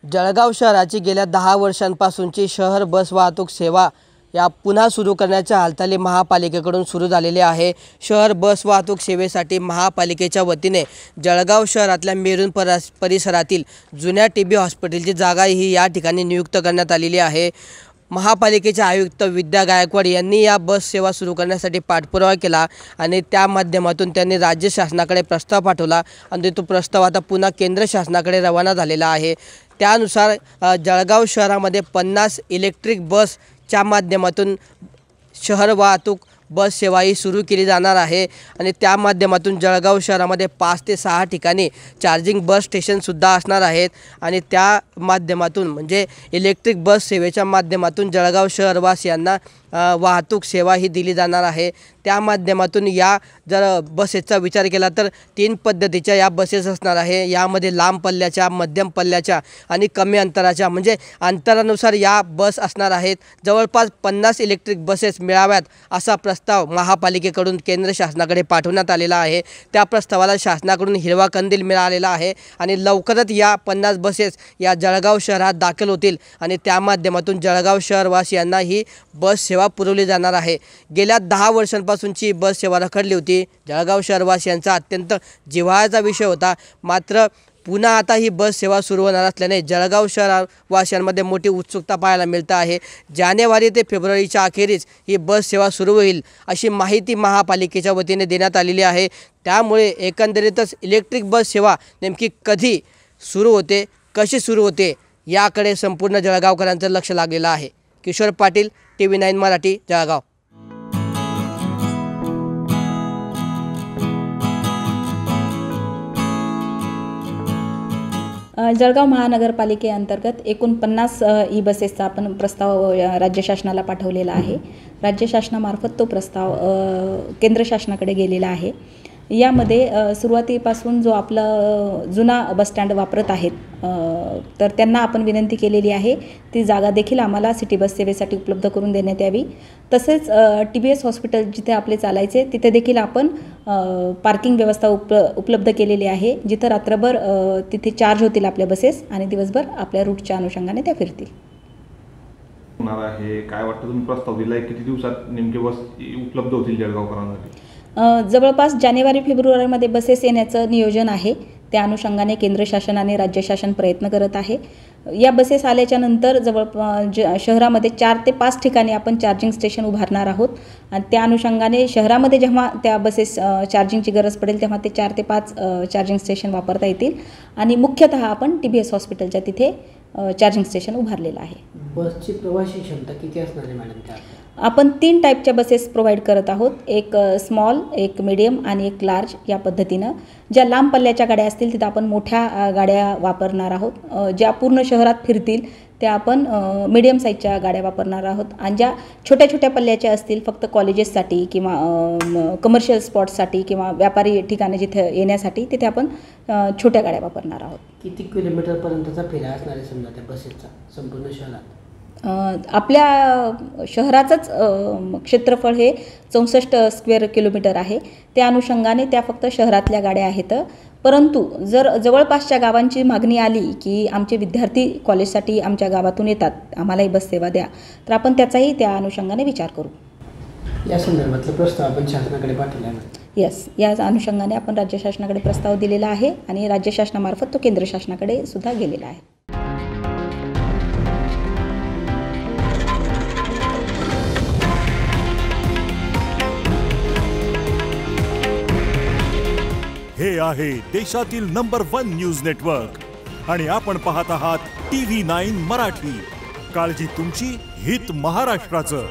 जळगाव शहराची गेल्या 10 वर्षांपासूनची शहर बस वाहतूक सेवा या पुन्हा सुरू करण्याच्या हालचाली महापालिकेकडून सुरू झालेली आहे। शहर बस वाहतूक सेवेसाठी महापालिकेच्या वतीने जळगाव शहरातल्या मेरून परिसरातील जुन्या टीबी हॉस्पिटलची जागा ही या ठिकाणी नियुक्त करण्यात आलेली आहे। महापालिकेचे आयुक्त विद्या गायकवाड यांनी या बस सेवा सुरू करण्यासाठी पाठपुरावा केला आणि त्या माध्यमातून त्यांनी राज्य शासनाकडे प्रस्ताव पाठवला आणि तो प्रस्ताव आता पुन्हा केंद्र शासनाकडे रवाना झालेला आहे। त्यानुसार जळगाव शहरामध्ये 50 इलेक्ट्रिक बसच्या माध्यमातून शहर वाहतूक बस सेवा ही सुरू केली जाणार आहे आणि त्या माध्यमातून जळगाव शहरामध्ये 5 ते 6 ठिकाणी चार्जिंग बस स्टेशनसुद्धा असणार आहेत आणि त्या माध्यमातून म्हणजे इलेक्ट्रिक बस सेवेच्या माध्यमातून जळगाव शहरवासियांना वाहतूक सेवा ही दिली जाणार आहे। त्या माध्यमातून या जर बसेसचा विचार केला तर 3 पद्धतीच्या या बसेस असणार आहे। यामध्ये लांब पल्ल्याच्या, मध्यम पल्ल्याच्या आणि कमी अंतराच्या म्हणजे अंतरानुसार या बस असणार आहेत। जवळपास 50 इलेक्ट्रिक बसेस मिळाव्यात असा प्रस्ताव महापालिकेकडून केंद्र शासनाकडे पाठवण्यात आलेला आहे। त्या प्रस्तावाला शासनाकडून हिरवा कंदील मिळालेला आहे आणि लवकरच या 50 बसेस या जळगाव शहरात दाखल होतील आणि त्या माध्यमातून जळगाव शहरवासियांना ही बस सेवा पुरवली जाणार आहे। गेल्या 10 वर्षांपासूनची बस सेवा रखडली होती। जळगाव शहरवासियांचा अत्यंत जिव्हाळ्याचा विषय होता। मात्र पुन्हा आता ही बस सेवा सुरू होणार असल्याने जळगाव शहरवासियांमध्ये मोठी उत्सुकता पाहायला मिळते आहे। जानेवारी ते फेब्रुवारीच्या अखेरीस ही बस सेवा सुरू होईल अशी माहिती महापालिकेच्या वतीने देण्यात आलेली आहे। त्यामुळे एकंदरीतच इलेक्ट्रिक बस सेवा नेमकी कधी सुरू होते, कशी सुरू होते याकडे संपूर्ण जळगावकरांचं लक्ष लागलेलं आहे। किशोर पाटील, TV9 मराठी, जळगाव। जळगाव महानगरपालिकेअंतर्गत एकूण 50 ई बसेसचा आपण प्रस्ताव राज्य शासनाला पाठवलेला आहे। राज्य शासनामार्फत तो प्रस्ताव केंद्र शासनाकडे गेलेला आहे। यामध्ये सुरुवातीपासून जो आपला जुना बसस्टँड वापरत आहेत तर त्यांना आपण विनंती केलेली आहे ती जागा देखील आम्हाला सिटी बस सेवेसाठी उपलब्ध करून देण्यात यावी। तसेच TBS हॉस्पिटल जिथे आपले चालायचे तिथे देखील आपण पार्किंग व्यवस्था उपलब्ध केलेली आहे, जिथं रात्रभर तिथे चार्ज होतील आपल्या बसेस आणि दिवसभर आपल्या रूटच्या अनुषंगाने त्या फिरतील। काय वाटतं तुम्ही प्रस्ताव दिलाय, किती दिवसात नेमके बस उपलब्ध होतील जळगावकरांसाठी? जवळपास जानेवारी-फेब्रुवारीमध्ये बसेस येण्याचं नियोजन आहे। त्या अनुषंगाने केंद्र शासन आणि राज्य शासन प्रयत्न करत आहे। या बसेस आल्याच्या नंतर शहरामध्ये 4 ते 5 ठिकाणी आपण चार्जिंग स्टेशन उभारणार आहोत आणि त्या अनुषंगाने शहरामध्ये जेव्हा त्या बसेस चार्जिंगची गरज पडेल तेव्हा ते 4 ते 5 चार्जिंग स्टेशन वापरता येतील आणि मुख्यतः आपण TBS हॉस्पिटलच्या तिथे चार्जिंग स्टेशन उभारलेलं आहे। बसची प्रवासी क्षमता किती असणार आहे मॅडम? आपण 3 टाईपच्या बसेस प्रोव्हाइड करत आहोत, एक स्मॉल, एक मीडियम आणि एक लार्ज या पद्धतीनं। ज्या लांब पल्ल्याच्या गाड्या असतील तिथं आपण मोठ्या गाड्या वापरणार आहोत, ज्या पूर्ण शहरात फिरतील त्या आपण मीडियम साईजच्या गाड्या वापरणार आहोत आणि ज्या छोट्या छोट्या पल्ल्याच्या असतील फक्त कॉलेजेससाठी किंवा कमर्शियल स्पॉट्ससाठी किंवा व्यापारी ठिकाणी जिथे येण्यासाठी तिथे आपण छोट्या गाड्या वापरणार आहोत। किती किलोमीटरपर्यंतचा फेरा असणार आहे समजा त्या बसेसचा संपूर्ण शहरात? आपल्या शहराचंच क्षेत्रफळ हे 64 स्क्वेअर किलोमीटर आहे। त्या अनुषंगाने त्या फक्त शहरातल्या गाड्या आहेत। परंतु जर जवळपासच्या गावांची मागणी आली की आमचे विद्यार्थी कॉलेजसाठी आमच्या गावातून येतात, आम्हालाही बस सेवा द्या, तर आपण त्याचाही त्या अनुषंगाने विचार करू। या संदर्भातला प्रस्ताव आपण शासनाकडे पाठवला आहे? यस, या अनुषंगाने आपण राज्य शासनाकडे प्रस्ताव दिलेला आहे आणि राज्य शासनामार्फत तो केंद्र शासनाकडे सुद्धा गेलेला आहे। हे आहे देशातील नंबर 1 न्यूज नेटवर्क आणि आपण पाहत आहात TV9 मराठी। काळजी तुमची, हित महाराष्ट्राचं।